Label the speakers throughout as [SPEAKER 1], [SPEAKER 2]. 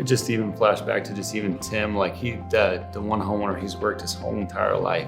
[SPEAKER 1] it just even flashed back to just even Tim, like the one homeowner he's worked his whole entire life.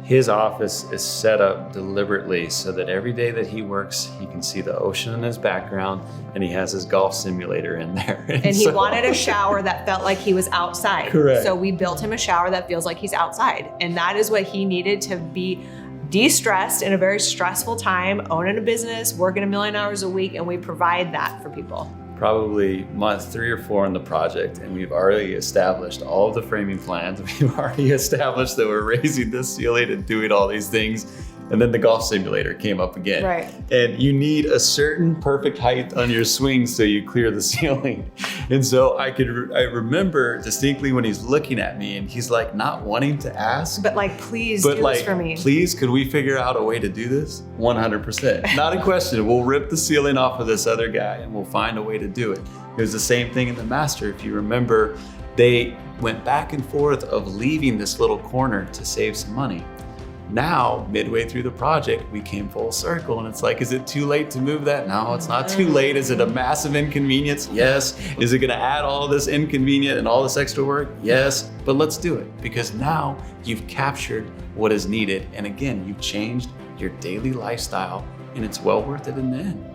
[SPEAKER 1] His office is set up deliberately so that every day that he works, he can see the ocean in his background and he has his golf simulator in there.
[SPEAKER 2] And he wanted a shower that felt like he was outside.
[SPEAKER 1] Correct.
[SPEAKER 2] So we built him a shower that feels like he's outside. And that is what he needed to be de-stressed in a very stressful time, owning a business, working 1 million hours a week, and we provide that for people.
[SPEAKER 1] Probably month 3 or 4 in the project, and we've already established all of the framing plans. We've already established that we're raising this ceiling and doing all these things. And then the golf simulator came up again.
[SPEAKER 2] Right.
[SPEAKER 1] And you need a certain perfect height on your swing so you clear the ceiling. And so I remember distinctly when he's looking at me and he's like not wanting to ask.
[SPEAKER 2] But like, please do this for me.
[SPEAKER 1] Please, could we figure out a way to do this? 100%. Not a question. We'll rip the ceiling off of this other guy and we'll find a way to do it. It was the same thing in the master. If you remember, they went back and forth of leaving this little corner to save some money. Now, midway through the project, we came full circle and it's like, is it too late to move that? No, it's not too late. Is it a massive inconvenience? Yes. Is it gonna add all this inconvenience and all this extra work? Yes, but let's do it because now you've captured what is needed. And again, you've changed your daily lifestyle and it's well worth it in the end.